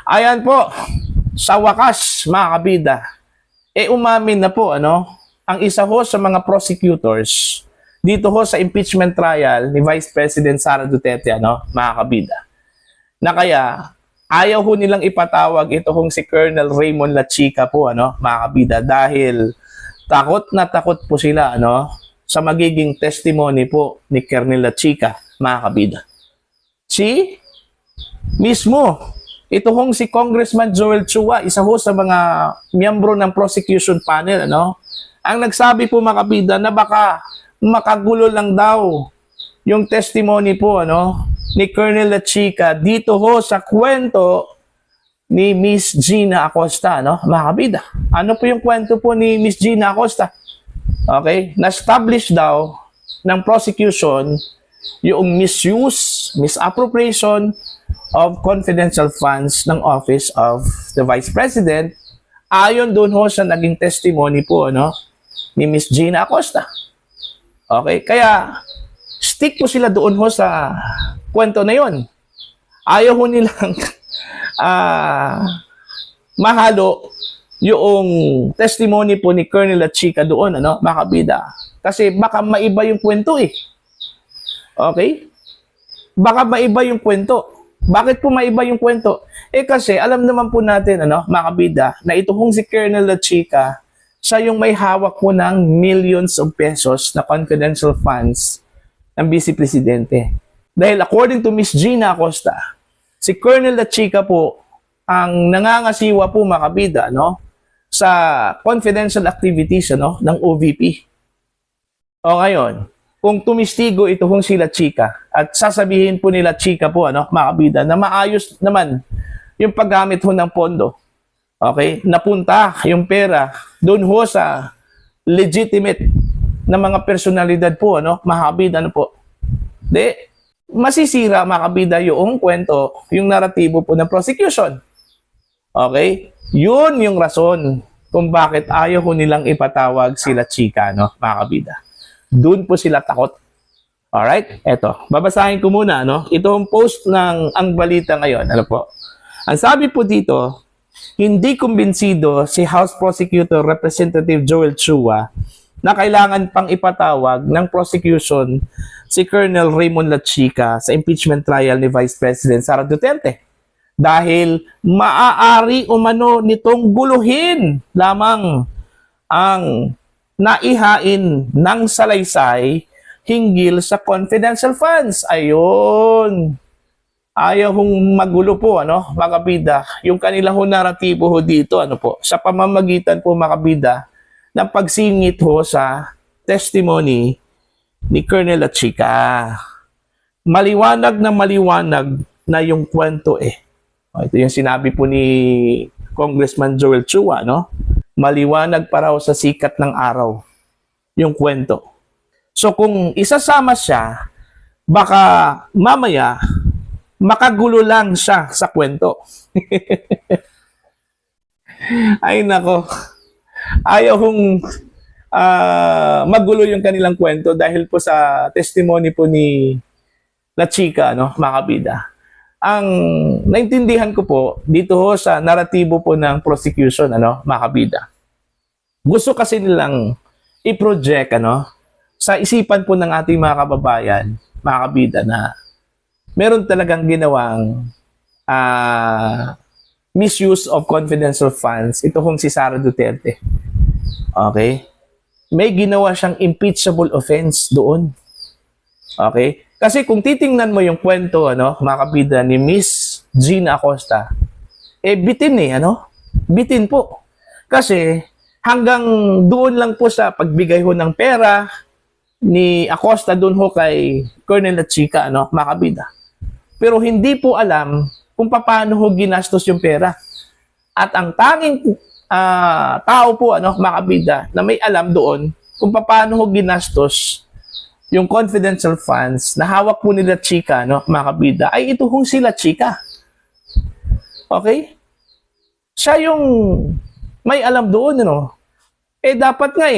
Ayan po, sa wakas, mga kabida, umamin na po, ang isa ho sa mga prosecutors dito ho sa impeachment trial ni Vice President Sara Duterte, mga kabida, na kaya ayaw ho nilang ipatawag ito hong si Colonel Raymond Lachica po, mga kabida, dahil takot na takot po sila, sa magiging testimony po ni Colonel Lachica, mga kabida. Si mismo, ito hong si Congressman Joel Chua, isa ho sa mga miyembro ng prosecution panel, ang nagsabi po, mga kabida, na baka makagulo lang daw yung testimony po, ni Colonel Lachica dito ho sa kwento ni Miss Gina Acosta, mga kabida. Ano po yung kwento po ni Miss Gina Acosta? Okay, na-establish daw ng prosecution yung misuse, misappropriation of confidential funds ng Office of the Vice President. Ayon doon ho sa naging testimony po, ni Miss Gina Acosta. Okay, kaya stick po sila doon ho sa kwento na yon. Ayaw ho nilang mahalo yung testimony po ni Colonel Lachica doon, mga kabida. Kasi baka maiba yung kwento eh. Okay? Baka maiba yung kwento. Bakit po maiba yung kwento? Kasi alam naman po natin, mga kabida, na ito hong si Colonel Lachica, siya yung may hawak po ng millions of pesos na confidential funds ng Vice Presidente. Dahil according to Miss Gina Acosta, si Colonel Lachica po ang nangangasiwa po, mga kabida, sa confidential activities ng OVP. O ngayon, kung tumistigo ito hong si Lachica at sasabihin po ni Lachica po, mga kabida, na maayos naman yung paggamit ho ng pondo. Okay? Napunta yung pera doon ho sa legitimate na mga personalidad po, mga kabida, po. Masisira, mga kabida, yung kwento, yung naratibo po ng prosecution. Okay? Yun yung rason kung bakit ayaw ko nilang ipatawag si Lachica, mga kabida. Doon po sila takot. Alright? Eto, babasahin ko muna, Ito ang post ng Ang Balita ngayon. Ano po? Ang sabi po dito, hindi kumbinsido si House Prosecutor Representative Joel Chua na kailangan pang ipatawag ng prosecution si Colonel Raymond Lachica sa impeachment trial ni Vice President Sara Duterte. Dahil maaari umano nitong guluhin lamang ang naihain ng salaysay hinggil sa confidential funds. Ayun. Ayaw hong magulo po, mga kabida, yung kanilang naratibo ho dito, po, sa pamamagitan po, mga kabida, ng pagsingit ho sa testimony ni Colonel Lachica. Maliwanag na yung kwento Ito yung sinabi po ni Congressman Joel Chua, Maliwanag pa raw sa sikat ng araw yung kwento. So kung isasama siya, baka mamaya makagulo lang siya sa kwento. Ay nako. Ayaw hong magulo yung kanilang kwento dahil po sa testimony po ni Lachica, mga kabida. Ang naintindihan ko po dito ho sa naratibo po ng prosecution, mga kabida. Gusto kasi nilang i-project, sa isipan po ng ating mga kababayan, mga kabida, na meron talagang ginawang misuse of confidential funds. Ito hong si Sara Duterte. Okay? May ginawa siyang impeachable offense doon. Okay? Kasi kung titingnan mo yung kwento, mga kabida, ni Miss Gina Acosta, bitin bitin po. Kasi hanggang doon lang po sa pagbigay ho ng pera ni Acosta doon ho kay Colonel Lachica, mga kabida. Pero hindi po alam kung paano ho ginastos yung pera. At ang tanging tao po, mga kabida, na may alam doon kung paano ho ginastos yung confidential funds na hawak po ni Lachica, mga kabida, ay ito hong si Lachica. Okay? Siya yung may alam doon, dapat nga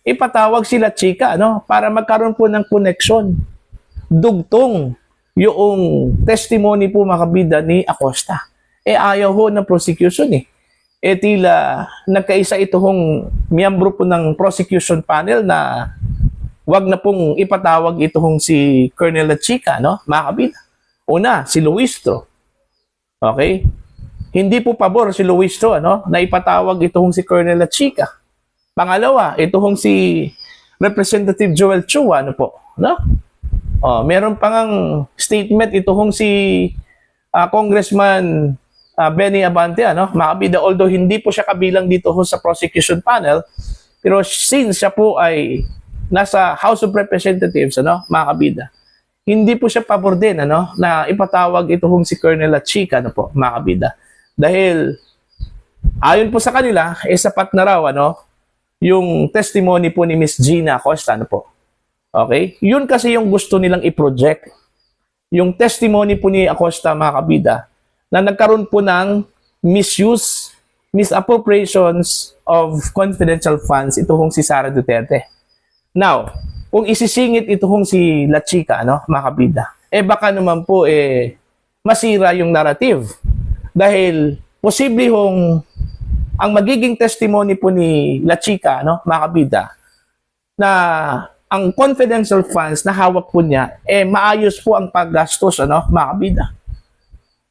ipatawag si Lachica, para magkaroon po ng connection. Dugtong yung testimony po, mga kabida, ni Acosta. ayaw ho ng prosecution eh. Tila nagkaisa ito hong miyembro po ng prosecution panel na wag na pong ipatawag ito hong si Colonel Lachica, no? Mga kabida. Una, si Luistro. Okay? Hindi po pabor si Luistro, ano? Na ipatawag ito hong si Colonel Lachica. Pangalawa, ito hong si Representative Joel Chua, ano po? No? Meron pa ngang statement ito hong si Congressman Benny Abante, ano? Mga kabida, although hindi po siya kabilang dito ho sa prosecution panel, pero since siya po ay nasa House of Representatives, ano, mga kabida, hindi po siya pabor din, ano, na ipatawag ito hong si Colonel Lachica, ano po, mga kabida. Dahil, ayon po sa kanila, sapat na raw, ano, yung testimony po ni Miss Gina Acosta, ano po. Okay? Yun kasi yung gusto nilang i-project. Yung testimony po ni Acosta, mga kabida, na nagkaroon po ng misuse, misappropriations of confidential funds, ito hong si Sara Duterte. Now, kung isisingit ito hong si Lachica, ano, mga kabida, baka naman po masira yung narrative. Dahil posible hong ang magiging testimony po ni Lachica, ano, mga kabida, na ang confidential funds na hawak po niya, maayos po ang paggastos, ano, mga kabida.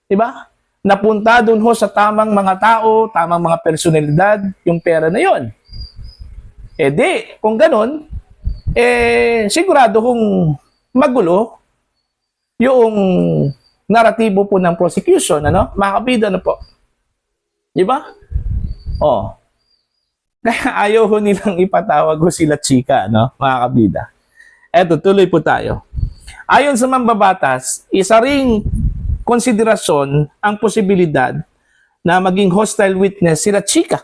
Diba? Napunta doon ho sa tamang mga tao, tamang mga personalidad, yung pera na yon. Kung ganun, sigurado kung magulo yung naratibo po ng prosecution, ano? Mga kabida na po. Diba? Kaya ayaw ho nilang ipatawag ho sila chika, no? Mga kabida. Eto, tuloy po tayo. Ayon sa mambabatas, isa ring konsiderasyon ang posibilidad na maging hostile witness sila chika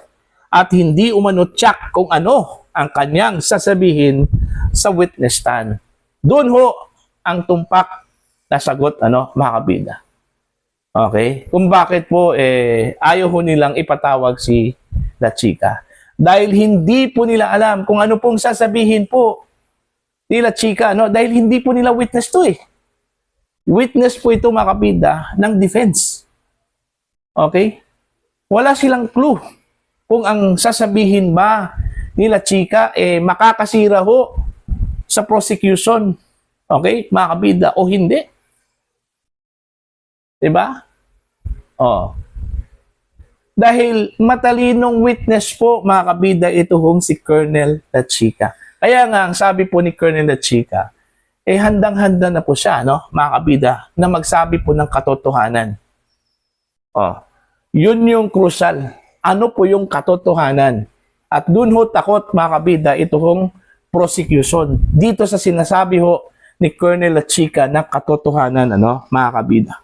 at hindi umano tsak kung ano ang kanyang sasabihin sa witness stand. Doon ho ang tumpak na sagot, ano, mga kabida. Okay? Kung bakit po ayaw ho nilang ipatawag si Lachica. Dahil hindi po nila alam kung ano pong sasabihin po ni Lachica, no? Dahil hindi po nila witness to eh. Witness po ito, mga kabida, ng defense. Okay? Wala silang clue kung ang sasabihin ba ni Lachica makakasira ho sa prosecution. Okay? Mga kabida, o hindi. Diba? Dahil matalinong witness po, mga kabida, ito hong si Colonel Lachica. Kaya nga, ang sabi po ni Colonel Lachica, handang-handa na po siya, no, mga kabida, na magsabi po ng katotohanan. Yun yung crucial. Ano po yung katotohanan? At dun ho takot, mga kabida, ito hong prosecution. Dito sa sinasabi ho ni Colonel Lachica na katotohanan, ano, mga kabida.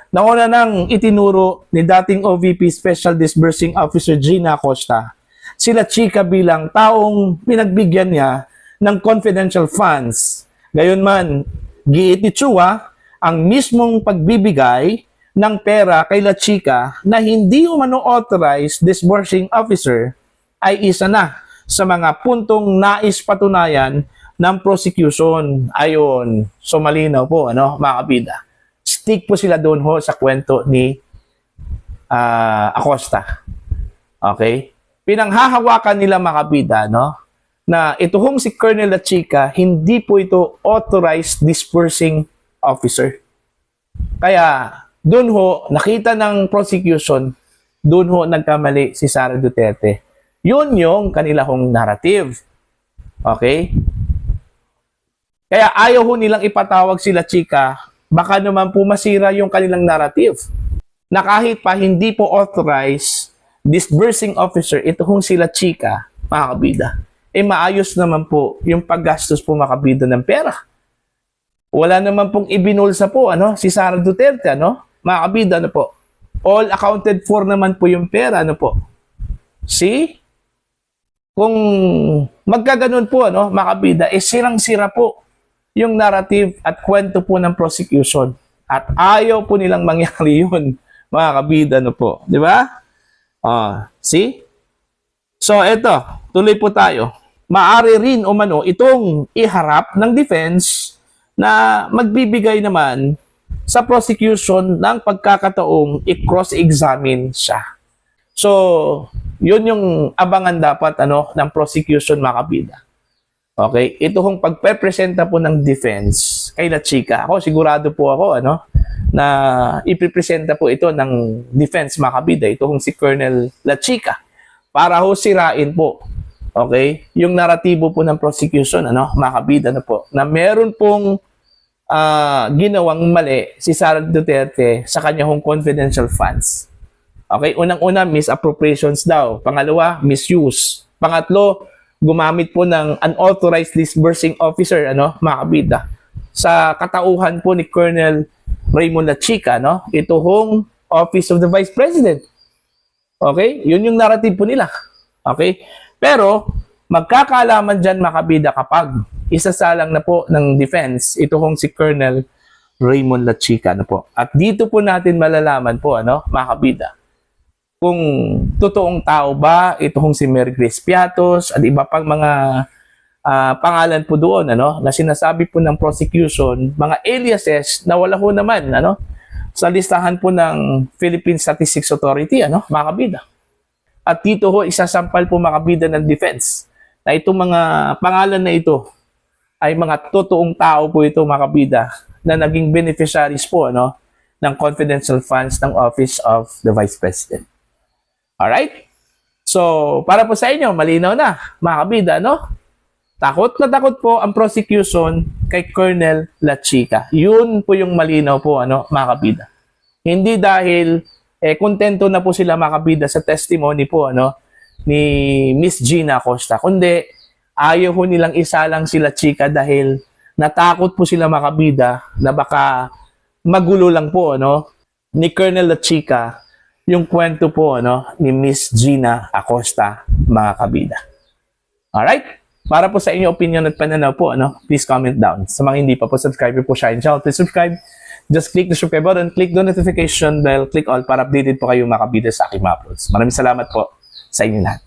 Nauna nang itinuro ni dating OVP Special Disbursing Officer Gina Acosta si Lachica bilang taong pinagbigyan niya ng confidential funds. Gayunman, giit ni Chua ang mismong pagbibigay ng pera kay Lachica na hindi umano authorized disbursing officer ay isa na sa mga puntong nais patunayan ng prosecution. Ayon, so malinaw po, ano, mga kabida. Stick po sila doon ho sa kwento ni Acosta. Okay? Pinanghahawakan nila, mga kabida, no, na ito hong si Colonel Lachica, hindi po ito authorized disbursing officer. Kaya, doon ho, nakita ng prosecution, doon ho nagkamali si Sara Duterte. Yun yung kanila hong narrative. Okay? Kaya ayaw ho nilang ipatawag si Lachica, baka naman po masira yung kanilang narrative. Na kahit pa hindi po authorized disbursing officer, ito hong si Lachica, mga kabida, maayos naman po yung paggastos po, mga kabida, ng pera. Wala naman pong ibinulsa po, ano, si Sara Duterte, ano, mga kabida, ano po. All accounted for naman po yung pera, ano po. See? Kung magkaganon po, ano, mga kabida, sirang-sira po yung narrative at kwento po ng prosecution. At ayaw po nilang mangyari yun, mga kabida, ano po. Di ba? See? So, eto, tuloy po tayo. Maari rin umano itong iharap ng defense na magbibigay naman sa prosecution ng pagkakataong i-cross-examine siya. So, yun yung abangan dapat ng prosecution, mga kabida. Okay? Ito kung pagpe-presenta po ng defense kay La Chica. Ako, sigurado po ako, na ipipresenta po ito ng defense, mga kabida. Ito kung si Colonel La Chica. Para ho sirain po, okay, yung naratibo po ng prosecution, mga kabida, na meron pong ginawang mali si Sara Duterte sa kanyang confidential funds. Okay, unang-una, misappropriations daw. Pangalawa, misuse. Pangatlo, gumamit po ng unauthorized disbursing officer, mga kabida, sa katauhan po ni Colonel Raymond La Chica, ito hong Office of the Vice President. Okay? Yun yung narrative po nila. Okay? Pero, magkakaalaman dyan, mga kabida, kapag isasalang na po ng defense, ito hong si Colonel Raymond La Chica, po. At dito po natin malalaman po, mga kabida, kung totoong tao ba ito hong si Mary Grace Piatos at iba pang mga pangalan po doon, na sinasabi po ng prosecution, mga aliases na wala ho naman, sa listahan po ng Philippine Statistics Authority, mga kabida. At dito ho, isasampal po, mga kabida, ng defense na itong mga pangalan na ito ay mga totoong tao po ito, mga kabida, na naging beneficiaries po, ng confidential funds ng Office of the Vice President. Alright? So, para po sa inyo, malinaw na, mga kabida, takot na takot po ang prosecution kay Colonel La Chica. Yun po yung malinaw po, mga kabida. Hindi dahil kontento na po sila, mga kabida, sa testimony po, ni Miss Gina Acosta, kundi ayaw ho nilang isalang si La Chica dahil natakot po sila, mga kabida, na baka magulo lang po, ni Colonel La Chica yung kwento po, ni Miss Gina Acosta, mga kabida. Alright? Para po sa inyong opinion at pananaw po, please comment down. Sa mga hindi pa po subscriber po sa akin channel, please subscribe. Just click the subscribe button, click the notification bell, click all para updated po kayo, mga kabida, sa aking mga uploads. Maraming salamat po sa inyo lahat.